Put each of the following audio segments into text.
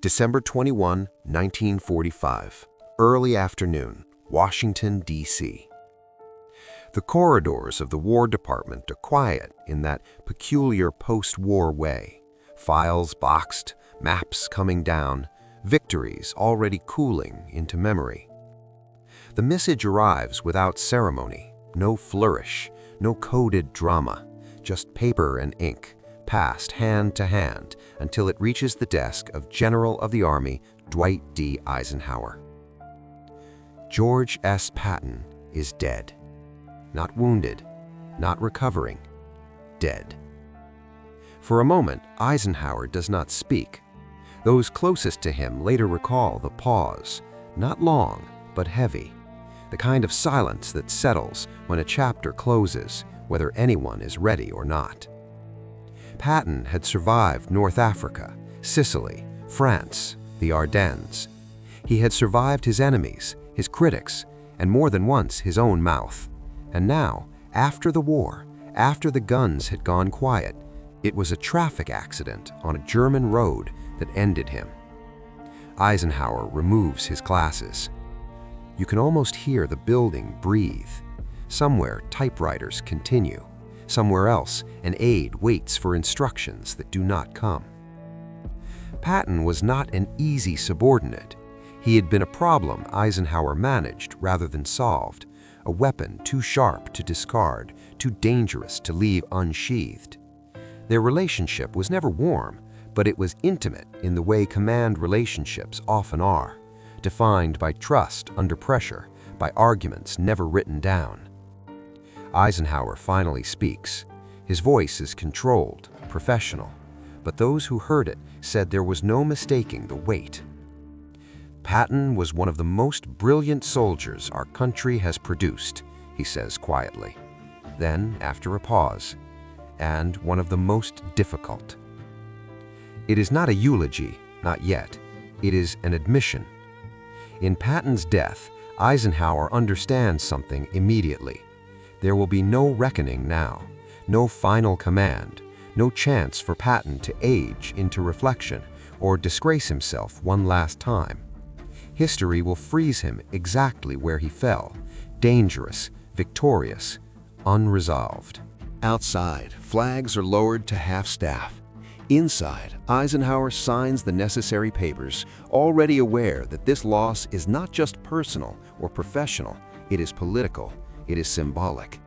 December 21, 1945, early afternoon, Washington, D.C. The corridors of the War Department are quiet in that peculiar post-war way. Files boxed, maps coming down, victories already cooling into memory. The message arrives without ceremony, no flourish, no coded drama, just paper and ink, passed hand to hand until it reaches the desk of General of the Army Dwight D. Eisenhower. George S. Patton is dead. Not wounded, not recovering, dead. For a moment, Eisenhower does not speak. Those closest to him later recall the pause, not long, but heavy, the kind of silence that settles when a chapter closes, whether anyone is ready or not. Patton had survived North Africa, Sicily, France, the Ardennes. He had survived his enemies, his critics, and more than once his own mouth. And now, after the war, after the guns had gone quiet, it was a traffic accident on a German road that ended him. Eisenhower removes his glasses. You can almost hear the building breathe. Somewhere, typewriters continue. Somewhere else, an aide waits for instructions that do not come. Patton was not an easy subordinate. He had been a problem Eisenhower managed rather than solved, a weapon too sharp to discard, too dangerous to leave unsheathed. Their relationship was never warm, but it was intimate in the way command relationships often are, defined by trust under pressure, by arguments never written down. Eisenhower finally speaks. His voice is controlled, professional, but those who heard it said there was no mistaking the weight. Patton was one of the most brilliant soldiers our country has produced, he says quietly. Then, after a pause, and one of the most difficult. It is not a eulogy, not yet. It is an admission. In Patton's death, Eisenhower understands something immediately. There will be no reckoning now, no final command, no chance for Patton to age into reflection or disgrace himself one last time. History will freeze him exactly where he fell, dangerous, victorious, unresolved. Outside, flags are lowered to half-staff. Inside, Eisenhower signs the necessary papers, already aware that this loss is not just personal or professional, it is political. It is symbolic,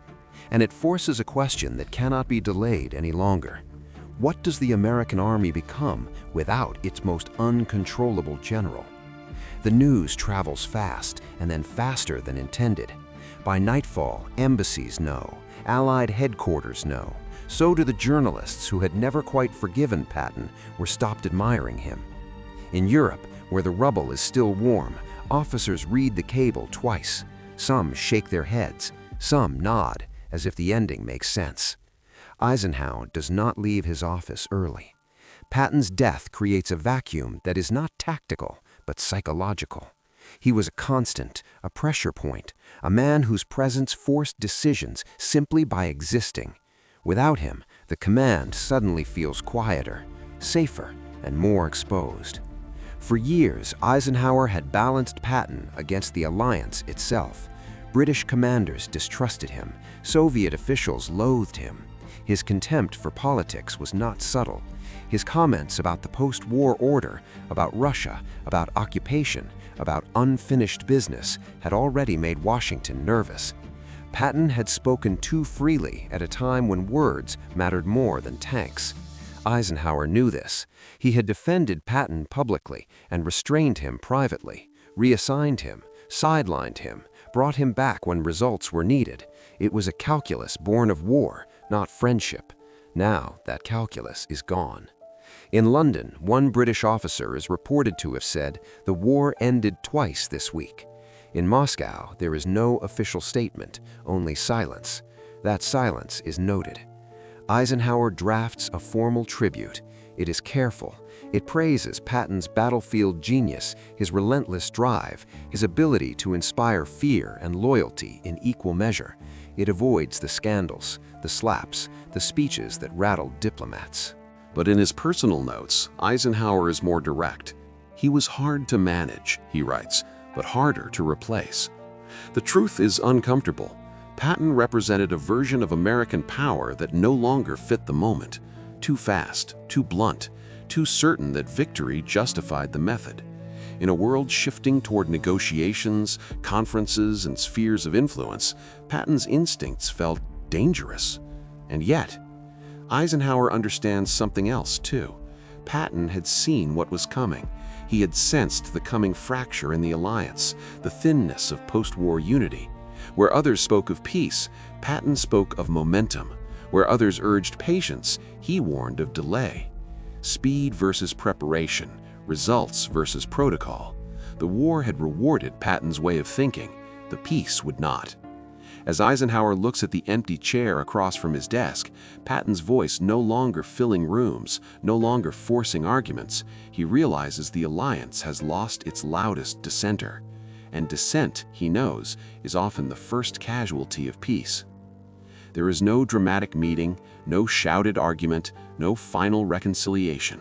and it forces a question that cannot be delayed any longer. What does the American Army become without its most uncontrollable general? The news travels fast and then faster than intended. By nightfall, embassies know, Allied headquarters know. So do the journalists who had never quite forgiven Patton were stopped admiring him. In Europe, where the rubble is still warm, officers read the cable twice. Some shake their heads, some nod, as if the ending makes sense. Eisenhower does not leave his office early. Patton's death creates a vacuum that is not tactical, but psychological. He was a constant, a pressure point, a man whose presence forced decisions simply by existing. Without him, the command suddenly feels quieter, safer, and more exposed. For years, Eisenhower had balanced Patton against the alliance itself. British commanders distrusted him. Soviet officials loathed him. His contempt for politics was not subtle. His comments about the post-war order, about Russia, about occupation, about unfinished business had already made Washington nervous. Patton had spoken too freely at a time when words mattered more than tanks. Eisenhower knew this. He had defended Patton publicly and restrained him privately, reassigned him, sidelined him, brought him back when results were needed. It was a calculus born of war, not friendship. Now that calculus is gone. In London, one British officer is reported to have said, "The war ended twice this week." In Moscow, there is no official statement, only silence. That silence is noted. Eisenhower drafts a formal tribute. It is careful. It praises Patton's battlefield genius, his relentless drive, his ability to inspire fear and loyalty in equal measure. It avoids the scandals, the slaps, the speeches that rattled diplomats. But in his personal notes, Eisenhower is more direct. He was hard to manage, he writes, but harder to replace. The truth is uncomfortable. Patton represented a version of American power that no longer fit the moment. Too fast, too blunt, too certain that victory justified the method. In a world shifting toward negotiations, conferences, and spheres of influence, Patton's instincts felt dangerous. And yet, Eisenhower understands something else, too. Patton had seen what was coming. He had sensed the coming fracture in the alliance, the thinness of post-war unity. Where others spoke of peace, Patton spoke of momentum. Where others urged patience, he warned of delay. Speed versus preparation, results versus protocol. The war had rewarded Patton's way of thinking. The peace would not. As Eisenhower looks at the empty chair across from his desk, Patton's voice no longer filling rooms, no longer forcing arguments, he realizes the alliance has lost its loudest dissenter. And dissent, he knows, is often the first casualty of peace. There is no dramatic meeting, no shouted argument, no final reconciliation.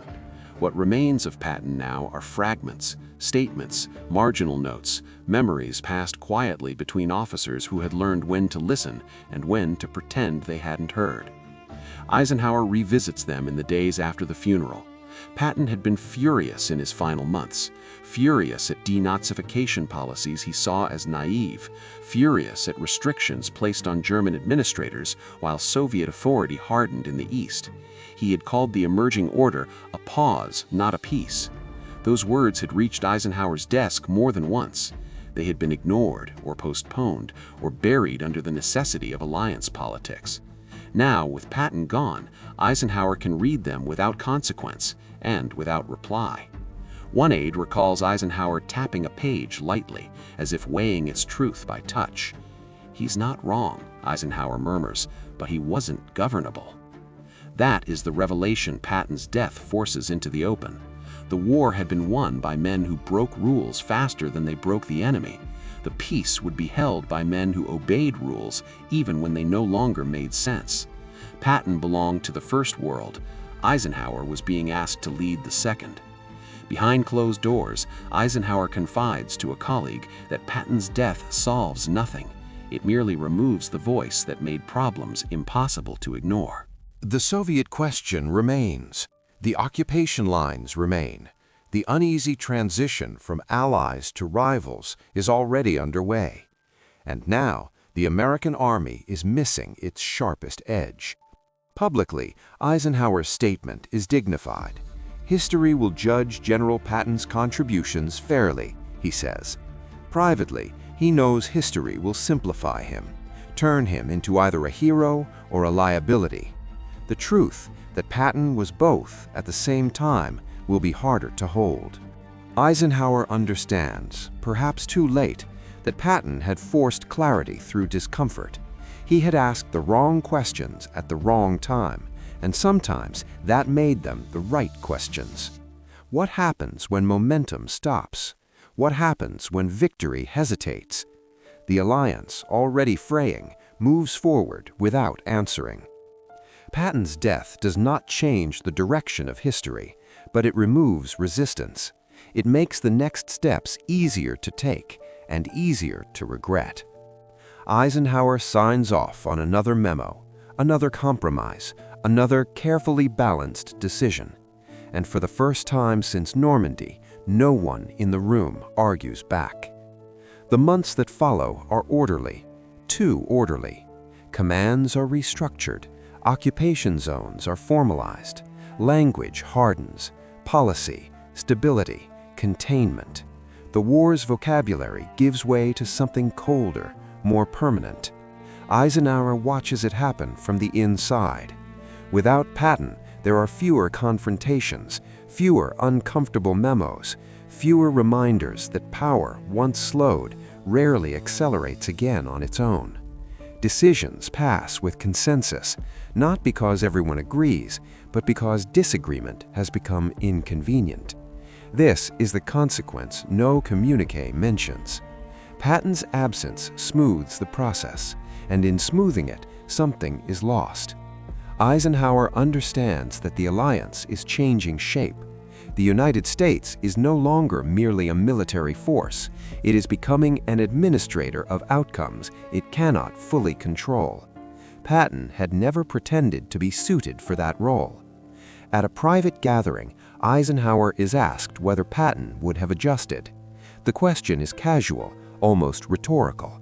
What remains of Patton now are fragments, statements, marginal notes, memories passed quietly between officers who had learned when to listen and when to pretend they hadn't heard. Eisenhower revisits them in the days after the funeral. Patton had been furious in his final months, furious at denazification policies he saw as naive, furious at restrictions placed on German administrators while Soviet authority hardened in the East. He had called the emerging order a pause, not a peace. Those words had reached Eisenhower's desk more than once. They had been ignored or postponed or buried under the necessity of alliance politics. Now, with Patton gone, Eisenhower can read them without consequence and without reply. One aide recalls Eisenhower tapping a page lightly, as if weighing its truth by touch. "He's not wrong," Eisenhower murmurs, "but he wasn't governable." That is the revelation Patton's death forces into the open. The war had been won by men who broke rules faster than they broke the enemy. The peace would be held by men who obeyed rules even when they no longer made sense. Patton belonged to the first world. Eisenhower was being asked to lead the second. Behind closed doors, Eisenhower confides to a colleague that Patton's death solves nothing. It merely removes the voice that made problems impossible to ignore. The Soviet question remains. The occupation lines remain. The uneasy transition from allies to rivals is already underway. And now, the American army is missing its sharpest edge. Publicly, Eisenhower's statement is dignified. "History will judge General Patton's contributions fairly," he says. Privately, he knows history will simplify him, turn him into either a hero or a liability. The truth that Patton was both at the same time will be harder to hold. Eisenhower understands, perhaps too late, that Patton had forced clarity through discomfort. He had asked the wrong questions at the wrong time, and sometimes that made them the right questions. What happens when momentum stops? What happens when victory hesitates? The alliance, already fraying, moves forward without answering. Patton's death does not change the direction of history, but it removes resistance. It makes the next steps easier to take and easier to regret. Eisenhower signs off on another memo, another compromise, another carefully balanced decision. And for the first time since Normandy, no one in the room argues back. The months that follow are orderly, too orderly. Commands are restructured, occupation zones are formalized, language hardens, policy, stability, containment. The war's vocabulary gives way to something colder, more permanent. Eisenhower watches it happen from the inside. Without Patton, there are fewer confrontations, fewer uncomfortable memos, fewer reminders that power, once slowed, rarely accelerates again on its own. Decisions pass with consensus, not because everyone agrees, but because disagreement has become inconvenient. This is the consequence no communique mentions. Patton's absence smooths the process, and in smoothing it, something is lost. Eisenhower understands that the alliance is changing shape. The United States is no longer merely a military force. It is becoming an administrator of outcomes it cannot fully control. Patton had never pretended to be suited for that role. At a private gathering, Eisenhower is asked whether Patton would have adjusted. The question is casual, almost rhetorical.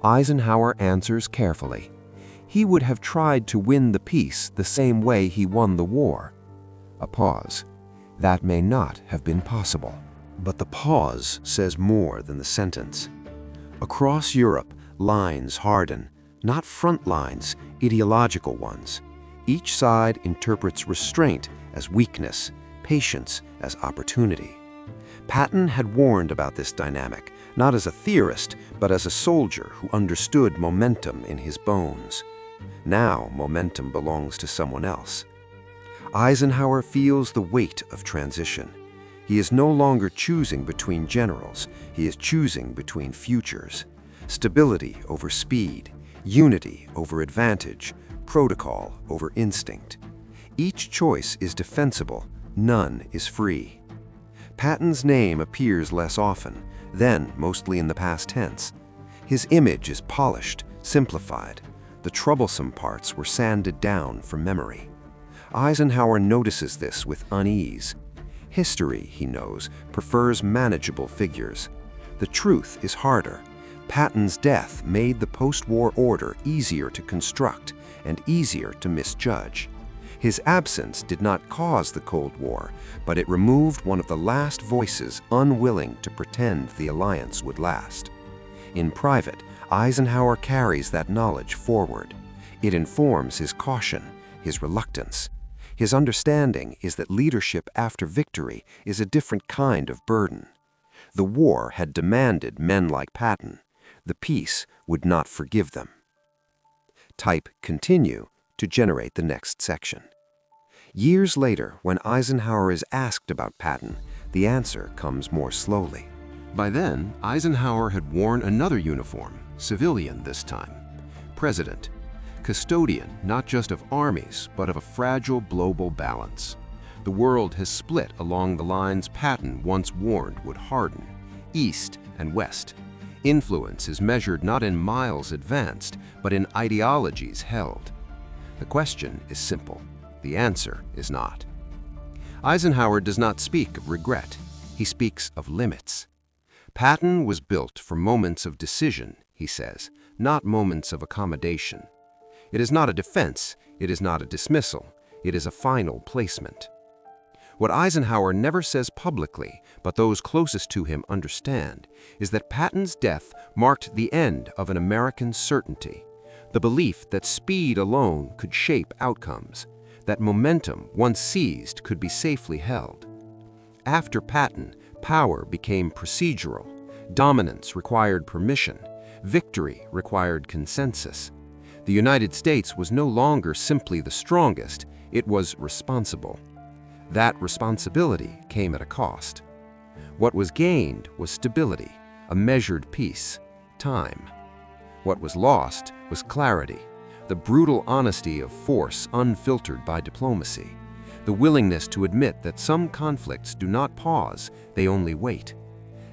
Eisenhower answers carefully. He would have tried to win the peace the same way he won the war. A pause. That may not have been possible. But the pause says more than the sentence. Across Europe, lines harden, not front lines, ideological ones. Each side interprets restraint as weakness, patience as opportunity. Patton had warned about this dynamic, not as a theorist, but as a soldier who understood momentum in his bones. Now momentum belongs to someone else. Eisenhower feels the weight of transition. He is no longer choosing between generals, he is choosing between futures. Stability over speed, unity over advantage, protocol over instinct. Each choice is defensible, none is free. Patton's name appears less often, then mostly in the past tense. His image is polished, simplified. The troublesome parts were sanded down for memory. Eisenhower notices this with unease. History, he knows, prefers manageable figures. The truth is harder. Patton's death made the post-war order easier to construct and easier to misjudge. His absence did not cause the Cold War, but it removed one of the last voices unwilling to pretend the alliance would last. In private, Eisenhower carries that knowledge forward. It informs his caution, his reluctance. His understanding is that leadership after victory is a different kind of burden. The war had demanded men like Patton. The peace would not forgive them. Type continue to generate the next section. Years later, when Eisenhower is asked about Patton, the answer comes more slowly. By then, Eisenhower had worn another uniform, civilian this time. President. Custodian not just of armies, but of a fragile global balance. The world has split along the lines Patton once warned would harden, east and west. Influence is measured not in miles advanced, but in ideologies held. The question is simple. The answer is not. Eisenhower does not speak of regret. He speaks of limits. Patton was built for moments of decision, he says, not moments of accommodation. It is not a defense, it is not a dismissal, it is a final placement. What Eisenhower never says publicly, but those closest to him understand, is that Patton's death marked the end of an American certainty, the belief that speed alone could shape outcomes, that momentum, once seized, could be safely held. After Patton, power became procedural. Dominance required permission. Victory required consensus. The United States was no longer simply the strongest, it was responsible. That responsibility came at a cost. What was gained was stability, a measured peace, time. What was lost was clarity, the brutal honesty of force unfiltered by diplomacy, the willingness to admit that some conflicts do not pause, they only wait.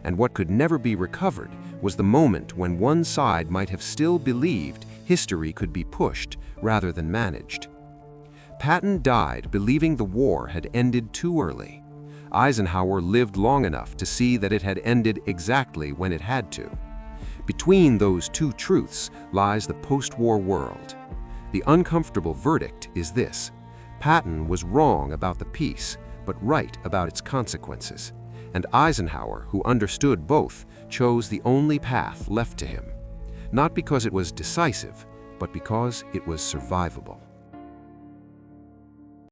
And what could never be recovered was the moment when one side might have still believed history could be pushed rather than managed. Patton died believing the war had ended too early. Eisenhower lived long enough to see that it had ended exactly when it had to. Between those two truths lies the post-war world. The uncomfortable verdict is this: Patton was wrong about the peace, but right about its consequences. And Eisenhower, who understood both, chose the only path left to him. Not because it was decisive, but because it was survivable.